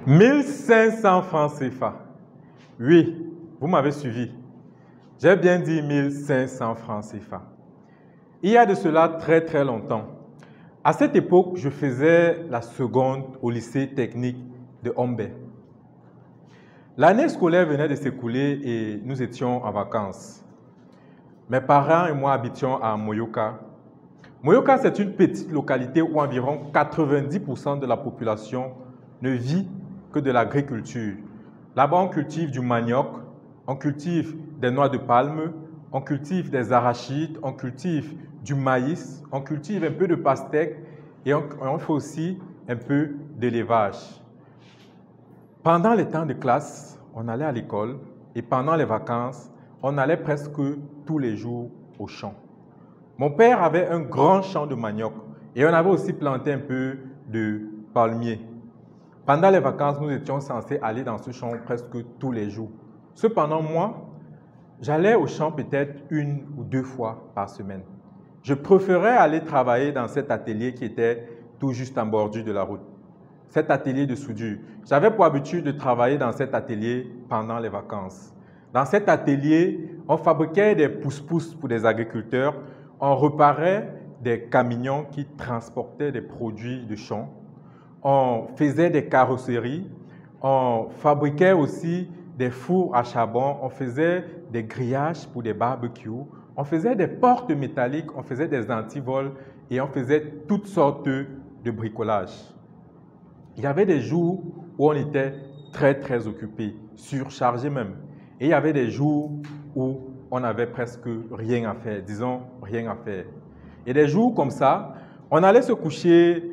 1500 francs CFA. Oui, vous m'avez suivi. J'ai bien dit 1500 francs CFA. Il y a de cela très très longtemps. À cette époque, je faisais la seconde au lycée technique de Hombé. L'année scolaire venait de s'écouler et nous étions en vacances. Mes parents et moi habitions à Moyoka. Moyoka, c'est une petite localité où environ 90% de la population ne vit que de l'agriculture. Là-bas, on cultive du manioc, on cultive des noix de palme, on cultive des arachides, on cultive du maïs, on cultive un peu de pastèque et on fait aussi un peu d'élevage. Pendant les temps de classe, on allait à l'école et pendant les vacances, on allait presque tous les jours au champ. Mon père avait un grand champ de manioc et on avait aussi planté un peu de palmiers. Pendant les vacances, nous étions censés aller dans ce champ presque tous les jours. Cependant, moi, j'allais au champ peut-être 1 ou 2 fois par semaine. Je préférais aller travailler dans cet atelier qui était tout juste en bordure de la route. Cet atelier de soudure. J'avais pour habitude de travailler dans cet atelier pendant les vacances. Dans cet atelier, on fabriquait des pousse-pousse pour des agriculteurs. On réparait des camions qui transportaient des produits de champ. On faisait des carrosseries. On fabriquait aussi des fours à charbon. On faisait des grillages pour des barbecues. On faisait des portes métalliques. On faisait des antivols et on faisait toutes sortes de bricolage. Il y avait des jours où on était très, très occupé, surchargé même. Et il y avait des jours où on n'avait presque rien à faire, disons rien à faire. Et des jours comme ça, on allait se coucher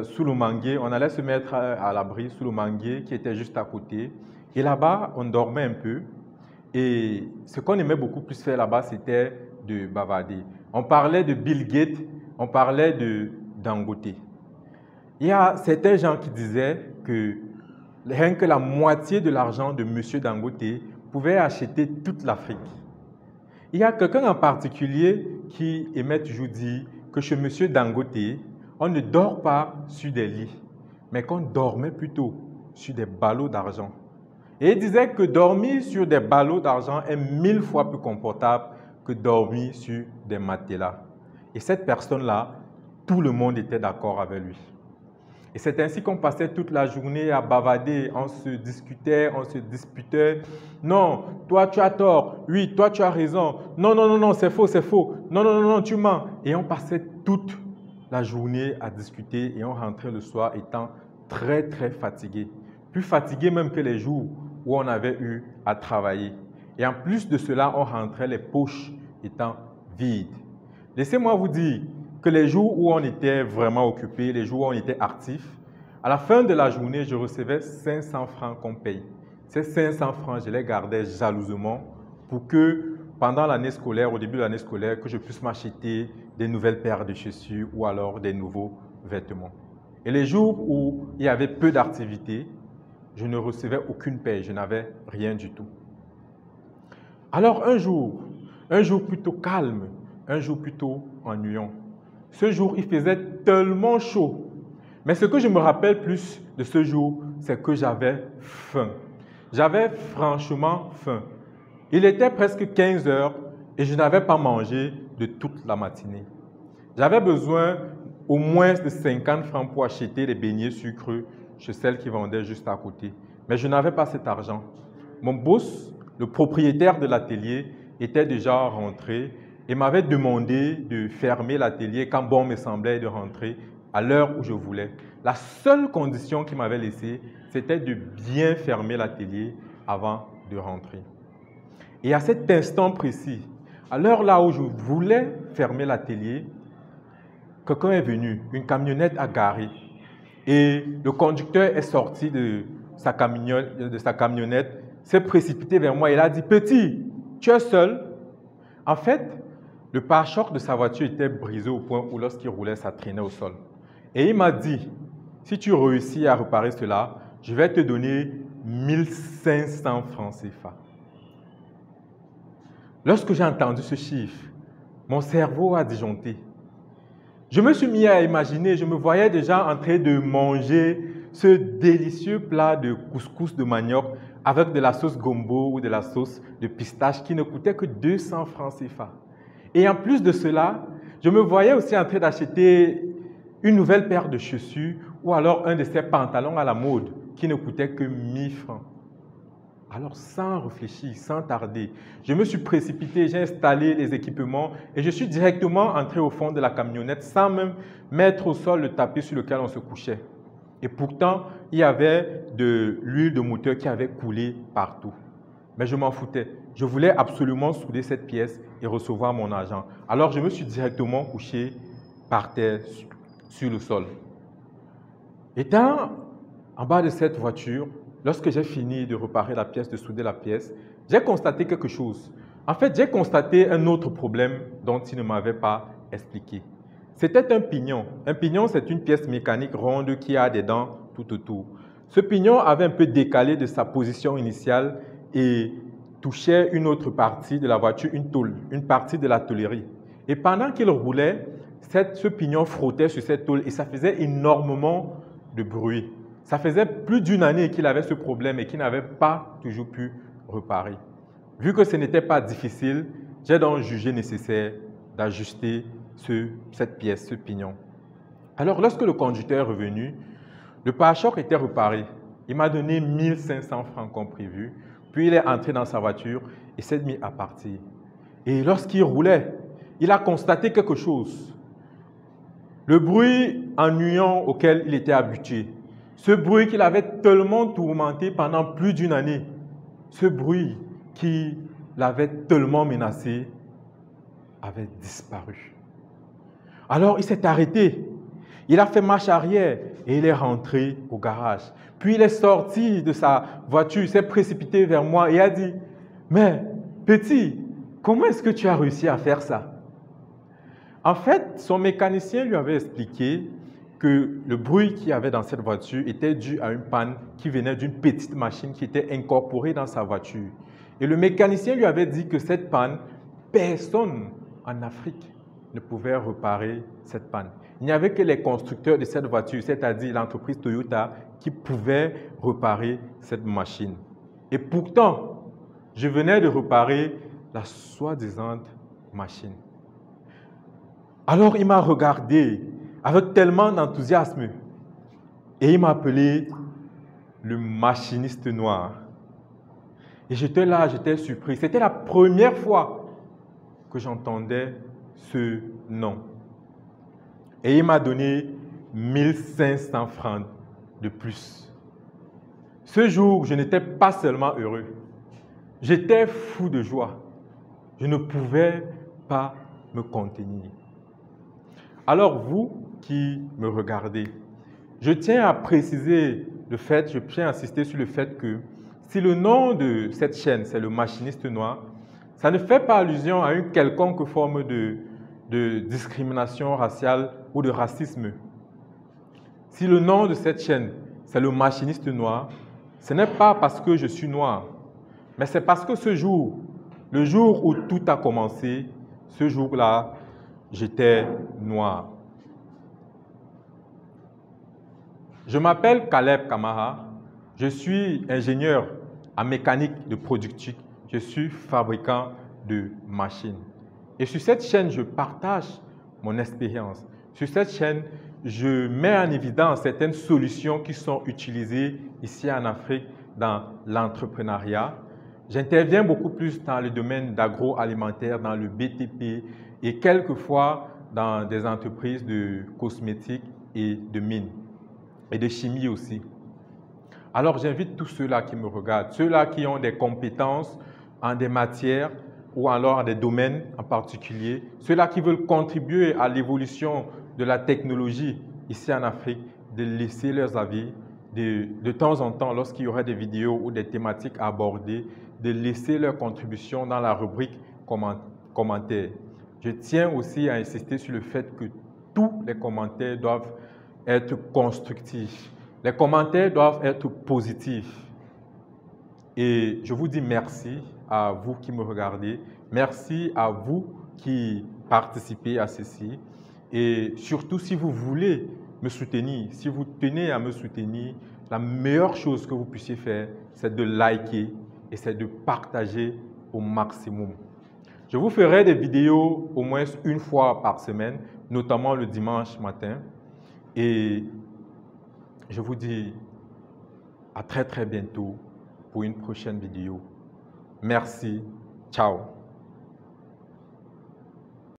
sous le manguier, on allait se mettre à l'abri sous le manguier qui était juste à côté. Et là-bas, on dormait un peu. Et ce qu'on aimait beaucoup plus faire là-bas, c'était de bavarder. On parlait de Bill Gates, on parlait de Dangote. Il y a certains gens qui disaient que rien que la moitié de l'argent de M. Dangote pouvait acheter toute l'Afrique. Il y a quelqu'un en particulier qui aimait toujours dire que chez M. Dangote, on ne dort pas sur des lits, mais qu'on dormait plutôt sur des ballots d'argent. Et il disait que dormir sur des ballots d'argent est 1000 fois plus confortable que dormir sur des matelas. Et cette personne-là, tout le monde était d'accord avec lui. Et c'est ainsi qu'on passait toute la journée à bavarder, on se discutait, on se disputait. Non, toi tu as tort, oui, toi tu as raison. Non, non, non, non, c'est faux, c'est faux. Non, non, non, non, tu mens. Et on passait toute la journée à discuter et on rentrait le soir étant très, très fatigué. Plus fatigué même que les jours où on avait eu à travailler. Et en plus de cela, on rentrait les poches étant vides. Laissez-moi vous dire que les jours où on était vraiment occupé, les jours où on était actif, à la fin de la journée, je recevais 500 francs qu'on paye. Ces 500 francs, je les gardais jalousement pour que pendant l'année scolaire, au début de l'année scolaire, que je puisse m'acheter des nouvelles paires de chaussures ou alors des nouveaux vêtements. Et les jours où il y avait peu d'activité, je ne recevais aucune paye, je n'avais rien du tout. Alors un jour plutôt calme, un jour plutôt ennuyant. Ce jour, il faisait tellement chaud. Mais ce que je me rappelle plus de ce jour, c'est que j'avais faim. J'avais franchement faim. Il était presque 15 heures et je n'avais pas mangé de toute la matinée. J'avais besoin au moins de 50 francs pour acheter des beignets sucrés chez celle qui vendait juste à côté. Mais je n'avais pas cet argent. Mon boss, le propriétaire de l'atelier, était déjà rentré et m'avait demandé de fermer l'atelier quand bon me semblait de rentrer à l'heure où je voulais. La seule condition qu'il m'avait laissée, c'était de bien fermer l'atelier avant de rentrer. Et à cet instant précis, à l'heure là où je voulais fermer l'atelier, quelqu'un est venu, une camionnette a garé et le conducteur est sorti de sa camionnette, s'est précipité vers moi et il a dit « Petit, tu es seul ?» En fait, le pare-choc de sa voiture était brisé au point où lorsqu'il roulait, ça traînait au sol. Et il m'a dit, si tu réussis à réparer cela, je vais te donner 1500 francs CFA. Lorsque j'ai entendu ce chiffre, mon cerveau a disjoncté. Je me suis mis à imaginer, je me voyais déjà en train de manger ce délicieux plat de couscous de manioc avec de la sauce gombo ou de la sauce de pistache qui ne coûtait que 200 francs CFA. Et en plus de cela, je me voyais aussi en train d'acheter une nouvelle paire de chaussures ou alors un de ces pantalons à la mode qui ne coûtait que 1000 francs. Alors, sans réfléchir, sans tarder, je me suis précipité, j'ai installé les équipements et je suis directement entré au fond de la camionnette sans même mettre au sol le tapis sur lequel on se couchait. Et pourtant, il y avait de l'huile de moteur qui avait coulé partout. Mais je m'en foutais. Je voulais absolument souder cette pièce et recevoir mon argent. Alors, je me suis directement couché par terre sur le sol. Étant en bas de cette voiture, lorsque j'ai fini de réparer la pièce, de souder la pièce, j'ai constaté quelque chose. En fait, j'ai constaté un autre problème dont il ne m'avait pas expliqué. C'était un pignon. Un pignon, c'est une pièce mécanique ronde qui a des dents tout autour. Ce pignon avait un peu décalé de sa position initiale et touchait une autre partie de la voiture, une tôle, une partie de la tôlerie. Et pendant qu'il roulait, ce pignon frottait sur cette tôle et ça faisait énormément de bruit. Ça faisait plus d'une année qu'il avait ce problème et qu'il n'avait pas toujours pu réparer. Vu que ce n'était pas difficile, j'ai donc jugé nécessaire d'ajuster cette pièce, ce pignon. Alors, lorsque le conducteur est revenu, le pare-choc était réparé. Il m'a donné 1500 francs comme prévu. Puis, il est entré dans sa voiture et s'est mis à partir. Et lorsqu'il roulait, il a constaté quelque chose. Le bruit ennuyant auquel il était habitué, ce bruit qu'il avait tellement tourmenté pendant plus d'une année, ce bruit qui l'avait tellement menacé, avait disparu. Alors il s'est arrêté, il a fait marche arrière et il est rentré au garage. Puis il est sorti de sa voiture, il s'est précipité vers moi et a dit « Mais petit, comment est-ce que tu as réussi à faire ça ?» En fait, son mécanicien lui avait expliqué que le bruit qu'il y avait dans cette voiture était dû à une panne qui venait d'une petite machine qui était incorporée dans sa voiture. Et le mécanicien lui avait dit que cette panne, personne en Afrique ne pouvait réparer cette panne. Il n'y avait que les constructeurs de cette voiture, c'est-à-dire l'entreprise Toyota, qui pouvaient réparer cette machine. Et pourtant, je venais de réparer la soi-disant machine. Alors il m'a regardé avec tellement d'enthousiasme et il m'a appelé le machiniste noir. Et j'étais là, j'étais surpris. C'était la première fois que j'entendais ce nom. Et il m'a donné 1500 francs de plus. Ce jour, je n'étais pas seulement heureux, j'étais fou de joie. Je ne pouvais pas me contenir. Alors vous qui me regardez, je tiens à préciser le fait, je tiens à insister sur le fait que si le nom de cette chaîne, c'est le machiniste noir, ça ne fait pas allusion à une quelconque forme de discrimination raciale ou de racisme. Si le nom de cette chaîne, c'est le machiniste noir, ce n'est pas parce que je suis noir, mais c'est parce que ce jour, le jour où tout a commencé, ce jour-là, j'étais noir. Je m'appelle Caleb Camara, je suis ingénieur en mécanique de productique, je suis fabricant de machines. Et sur cette chaîne, je partage mon expérience. Sur cette chaîne, je mets en évidence certaines solutions qui sont utilisées ici en Afrique dans l'entrepreneuriat. J'interviens beaucoup plus dans le domaine d'agroalimentaire, dans le BTP et quelquefois dans des entreprises de cosmétiques et de mines et de chimie aussi. Alors j'invite tous ceux-là qui me regardent, ceux-là qui ont des compétences en des matières ou alors en des domaines en particulier, ceux-là qui veulent contribuer à l'évolution de la technologie ici en Afrique, de laisser leurs avis, de temps en temps, lorsqu'il y aura des vidéos ou des thématiques à aborder, de laisser leur contribution dans la rubrique commentaires. Je tiens aussi à insister sur le fait que tous les commentaires doivent être constructifs. Les commentaires doivent être positifs. Et je vous dis merci à vous qui me regardez. Merci à vous qui participez à ceci. Et surtout, si vous voulez me soutenir, si vous tenez à me soutenir, la meilleure chose que vous puissiez faire, c'est de liker et c'est de partager au maximum. Je vous ferai des vidéos au moins une fois par semaine, notamment le dimanche matin. Et je vous dis à très bientôt pour une prochaine vidéo. Merci. Ciao.